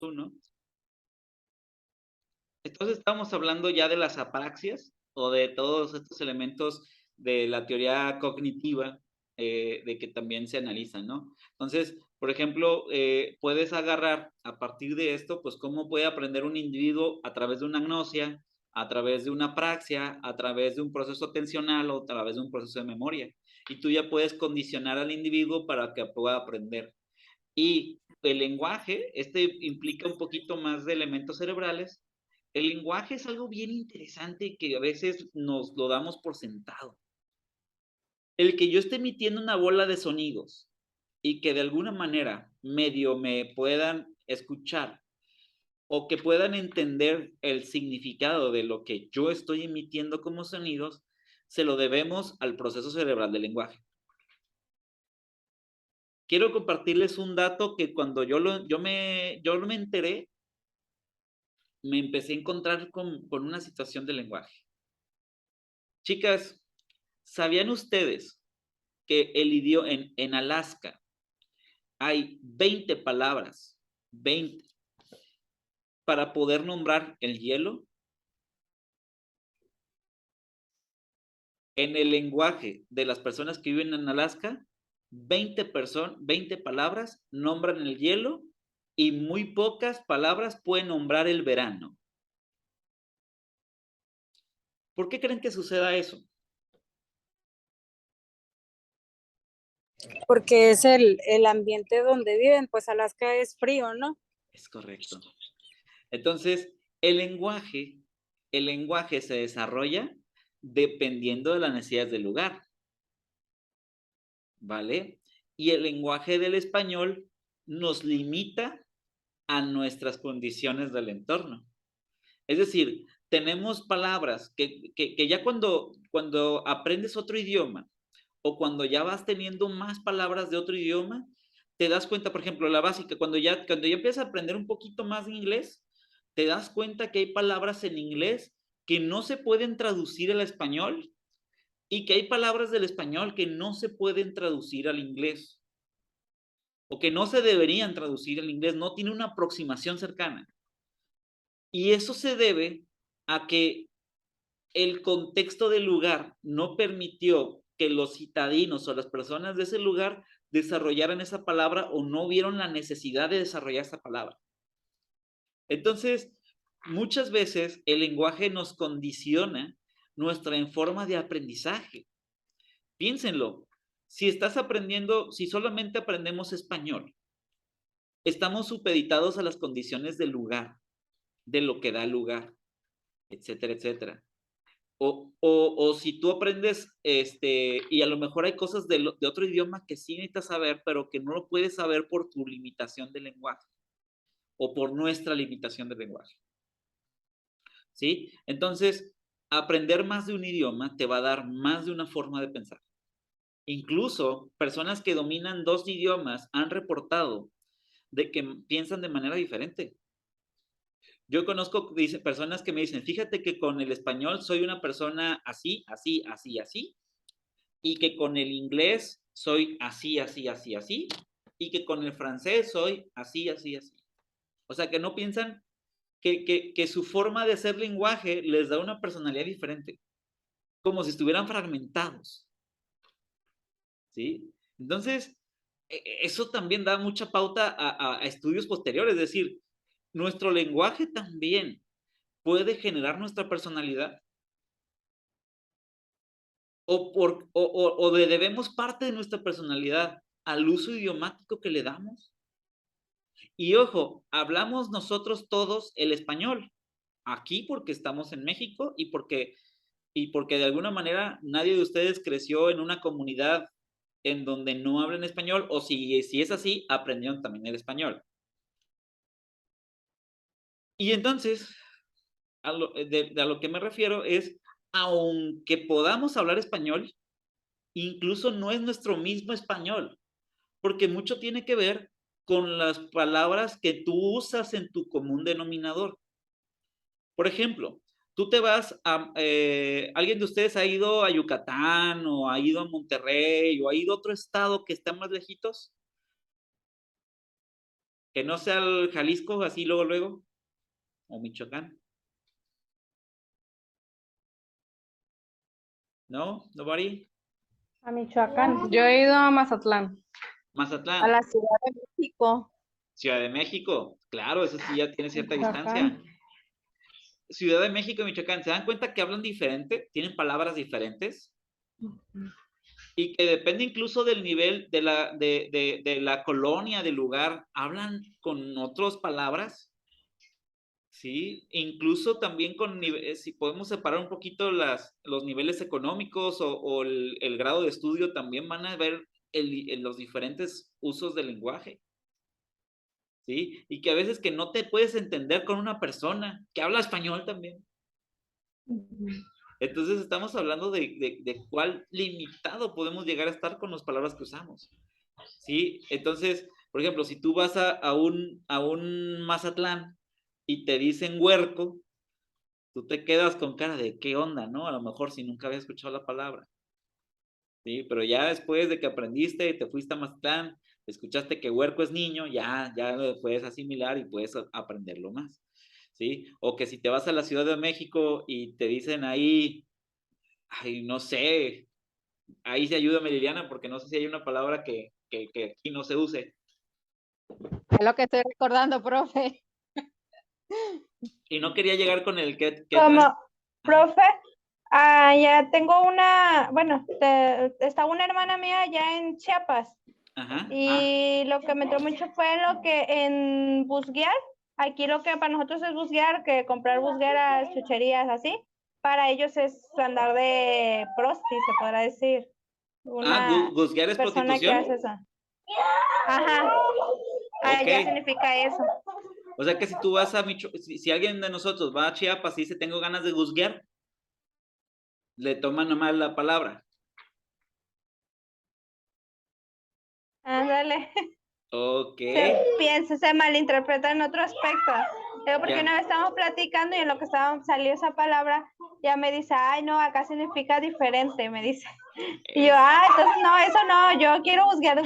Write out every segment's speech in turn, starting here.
tú, ¿no? Entonces, estamos hablando ya de las apraxias o de todos estos elementos de la teoría cognitiva, de que también se analizan, ¿no? Entonces, por ejemplo, puedes agarrar a partir de esto, pues, cómo puede aprender un individuo a través de una agnosia, a través de una apraxia, a través de un proceso atencional o a través de un proceso de memoria. Y tú ya puedes condicionar al individuo para que pueda aprender. Y el lenguaje, implica un poquito más de elementos cerebrales. El lenguaje es algo bien interesante que a veces nos lo damos por sentado. El que yo esté emitiendo una bola de sonidos y que de alguna manera medio me puedan escuchar o que puedan entender el significado de lo que yo estoy emitiendo como sonidos, se lo debemos al proceso cerebral del lenguaje. Quiero compartirles un dato que cuando yo me enteré, me empecé a encontrar con una situación de lenguaje. Chicas, ¿sabían ustedes que el idioma en Alaska hay 20 palabras, 20, para poder nombrar el hielo? En el lenguaje de las personas que viven en Alaska, 20 palabras nombran el hielo y muy pocas palabras pueden nombrar el verano. ¿Por qué creen que suceda eso? Porque es el ambiente donde viven, pues Alaska es frío, ¿no? Es correcto. Entonces, el lenguaje, el lenguaje se desarrolla dependiendo de las necesidades del lugar, ¿vale? Y el lenguaje del español nos limita a nuestras condiciones del entorno. Es decir, tenemos palabras que ya cuando aprendes otro idioma o cuando ya vas teniendo más palabras de otro idioma, te das cuenta, por ejemplo, la básica, cuando ya empiezas a aprender un poquito más de inglés, te das cuenta que hay palabras en inglés que no se pueden traducir al español y que hay palabras del español que no se pueden traducir al inglés o que no se deberían traducir al inglés, no tiene una aproximación cercana. Y eso se debe a que el contexto del lugar no permitió que los citadinos o las personas de ese lugar desarrollaran esa palabra o no vieron la necesidad de desarrollar esa palabra. Entonces, muchas veces el lenguaje nos condiciona nuestra forma de aprendizaje. Piénsenlo, si solamente aprendemos español, estamos supeditados a las condiciones del lugar, de lo que da el lugar, etcétera, etcétera. O si tú aprendes, y a lo mejor hay cosas de otro idioma que sí necesitas saber, pero que no lo puedes saber por tu limitación de lenguaje o por nuestra limitación de lenguaje, ¿sí? Entonces, aprender más de un idioma te va a dar más de una forma de pensar. Incluso personas que dominan 2 idiomas han reportado de que piensan de manera diferente. Yo conozco personas que me dicen, fíjate que con el español soy una persona así, así, así, así, y que con el inglés soy así, así, así, así, y que con el francés soy así, así, así. O sea, que no piensan que su forma de hacer lenguaje les da una personalidad diferente, como si estuvieran fragmentados, ¿sí? Entonces, eso también da mucha pauta a estudios posteriores, es decir, nuestro lenguaje también puede generar nuestra personalidad o le debemos parte de nuestra personalidad al uso idiomático que le damos. Y ojo, hablamos nosotros todos el español, aquí porque estamos en México y porque de alguna manera nadie de ustedes creció en una comunidad en donde no hablan español, o si es así, aprendieron también el español. Y entonces, a lo que me refiero es, aunque podamos hablar español, incluso no es nuestro mismo español, porque mucho tiene que ver con las palabras que tú usas en tu común denominador. Por ejemplo, tú te vas ¿alguien de ustedes ha ido a Yucatán o ha ido a Monterrey o ha ido a otro estado que está más lejitos? Que no sea el Jalisco, así luego, o Michoacán. ¿No? ¿Nobody? A Michoacán. Yo he ido a Mazatlán. Mazatlán. A la Ciudad de México. Ciudad de México. Claro, eso sí ya tiene cierta Michoacán. distancia. Ciudad de México y Michoacán, ¿se dan cuenta que hablan diferente? ¿Tienen palabras diferentes? Y que depende incluso del nivel de la colonia, del lugar, hablan con otras palabras, ¿sí? Incluso también con si podemos separar un poquito los niveles económicos o el grado de estudio, también van a ver los diferentes usos del lenguaje, ¿sí? Y que a veces que no te puedes entender con una persona que habla español también. Entonces estamos hablando de cuál limitado podemos llegar a estar con las palabras que usamos, ¿sí? Entonces, por ejemplo, si tú vas a un Mazatlán y te dicen huerco, tú te quedas con cara de qué onda, ¿no? A lo mejor si nunca habías escuchado la palabra, ¿sí? Pero ya después de que aprendiste y te fuiste a Mazatlán, escuchaste que huerco es niño, ya lo puedes asimilar y puedes aprenderlo más, ¿sí? O que si te vas a la Ciudad de México y te dicen ahí, ay, no sé, ahí se ayúdame Liliana, porque no sé si hay una palabra que aquí no se use. Es lo que estoy recordando, profe. Y no quería llegar con el que Como, profe, ya tengo bueno, está una hermana mía allá en Chiapas. Ajá. Y lo que me entró mucho fue lo que en busguear, aquí lo que para nosotros es busguear, que comprar busgueras, chucherías, así. Para ellos es andar de prosti, se podrá decir. Una Guzguear es persona que prostitución. hace eso. Ajá. Allá Ok. significa eso. O sea que si tú vas a si alguien de nosotros va a Chiapas y dice tengo ganas de guzguear, le toman nomás la palabra. Ándale. Ok. Se malinterpreta en otro aspecto. Pero porque Ya. una vez estábamos platicando y en lo que salió esa palabra, ya me dice, ay, no, acá significa diferente, me dice. Y yo, entonces no, eso no, yo quiero buscar.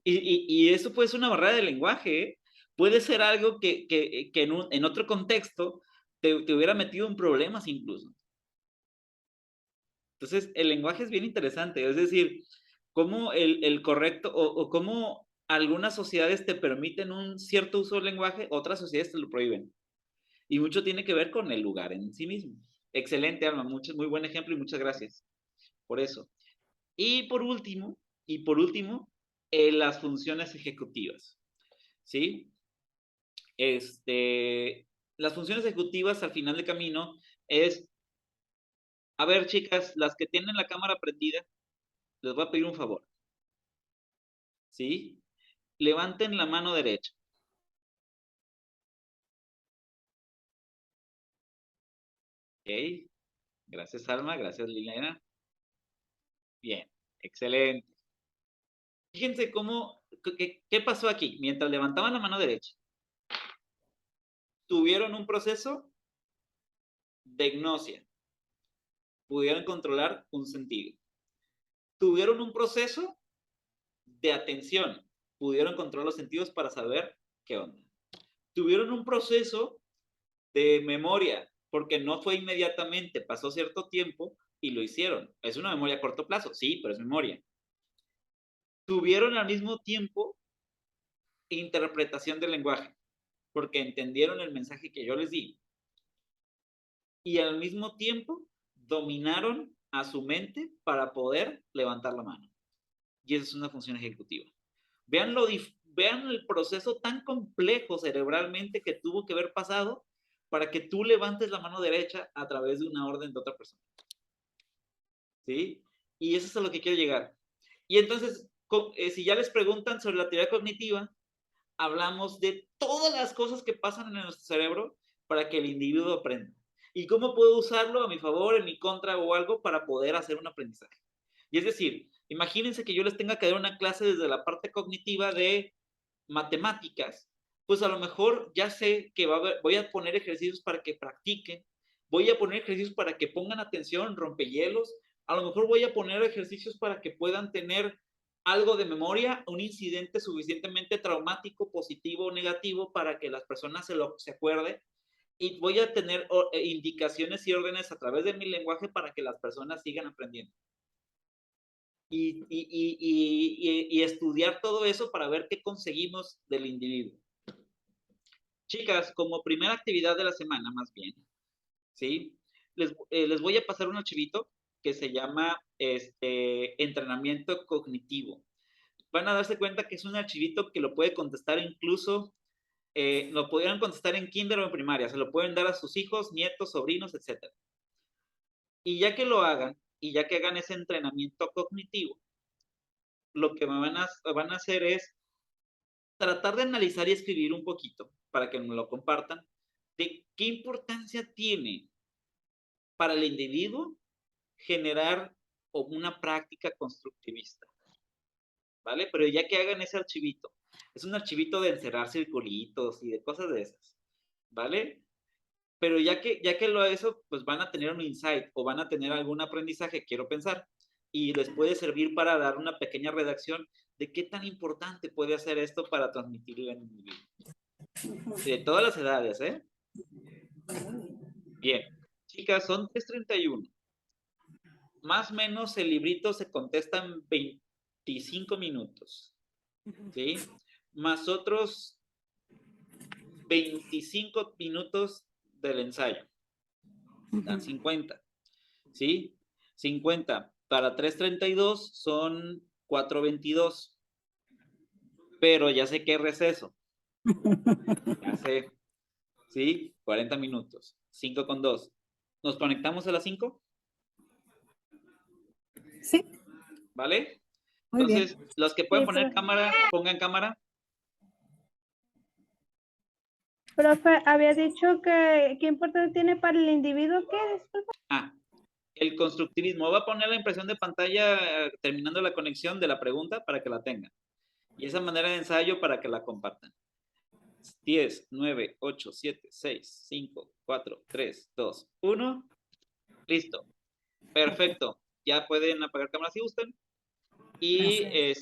Y eso puede ser una barrera de lenguaje, ¿eh? Puede ser algo que en otro contexto te hubiera metido en problemas incluso. Entonces, el lenguaje es bien interesante, es decir, cómo el correcto o cómo algunas sociedades te permiten un cierto uso del lenguaje, otras sociedades te lo prohíben. Y mucho tiene que ver con el lugar en sí mismo. Excelente, Alma, muy buen ejemplo y muchas gracias por eso. Y por último, las funciones ejecutivas, ¿sí? Las funciones ejecutivas al final de camino es, a ver, chicas, las que tienen la cámara prendida, les voy a pedir un favor, ¿sí? Levanten la mano derecha. Ok, gracias Alma, gracias Liliana. Bien, excelente. Fíjense qué pasó aquí. Mientras levantaban la mano derecha, tuvieron un proceso de gnosia. Pudieron controlar un sentido. Tuvieron un proceso de atención. Pudieron controlar los sentidos para saber qué onda. Tuvieron un proceso de memoria, porque no fue inmediatamente, pasó cierto tiempo y lo hicieron. ¿Es una memoria a corto plazo? Sí, pero es memoria. Tuvieron al mismo tiempo interpretación del lenguaje, porque entendieron el mensaje que yo les di. Y al mismo tiempo dominaron a su mente para poder levantar la mano. Y esa es una función ejecutiva. Vean el proceso tan complejo cerebralmente que tuvo que haber pasado para que tú levantes la mano derecha a través de una orden de otra persona. ¿Sí? Y eso es a lo que quiero llegar. Y entonces, si ya les preguntan sobre la teoría cognitiva, hablamos de todas las cosas que pasan en nuestro cerebro para que el individuo aprenda. ¿Y cómo puedo usarlo a mi favor, en mi contra o algo para poder hacer un aprendizaje? Y es decir, imagínense que yo les tenga que dar una clase desde la parte cognitiva de matemáticas, pues a lo mejor ya sé que voy a poner ejercicios para que practiquen, voy a poner ejercicios para que pongan atención, rompehielos, a lo mejor voy a poner ejercicios para que puedan tener algo de memoria, un incidente suficientemente traumático, positivo o negativo para que las personas se acuerden, y voy a tener indicaciones y órdenes a través de mi lenguaje para que las personas sigan aprendiendo. Y estudiar todo eso para ver qué conseguimos del individuo. Chicas, como primera actividad de la semana, más bien, ¿sí? Les voy a pasar un archivito que se llama entrenamiento cognitivo. Van a darse cuenta que es un archivito que lo puede contestar incluso, lo pudieran contestar en kinder o en primaria, se lo pueden dar a sus hijos, nietos, sobrinos, etc. Y ya que lo hagan, y ya que hagan ese entrenamiento cognitivo, lo que van a hacer es tratar de analizar y escribir un poquito, para que me lo compartan, de qué importancia tiene para el individuo generar una práctica constructivista, ¿vale? Pero ya que hagan ese archivito, es un archivito de encerrar circulitos y de cosas de esas, ¿vale? Pero ya que eso, pues van a tener un insight o van a tener algún aprendizaje, quiero pensar, y les puede servir para dar una pequeña redacción de qué tan importante puede hacer esto para transmitirle al individuo. De todas las edades, ¿eh? Bien, chicas, son 3:31. Más o menos el librito se contesta en 25 minutos, ¿sí? Más otros 25 minutos del ensayo. Dan 50, ¿sí? 50 para 3:32 son 4:22. Pero ya sé que es receso. Ya sé. ¿Sí? 40 minutos. 5:2. ¿Nos conectamos a las 5? Sí, ¿Vale? muy bien. Entonces, los que pueden Sí, poner profe. cámara, pongan cámara. Profe, había dicho que qué importancia tiene para el individuo, ¿qué? Disculpa. El constructivismo. Voy a poner la impresión de pantalla terminando la conexión de la pregunta para que la tengan. Y esa manera de ensayo para que la compartan. 10, 9, 8, 7, 6, 5, 4, 3, 2, 1. Listo. Perfecto. Ya pueden apagar cámara si gustan. Y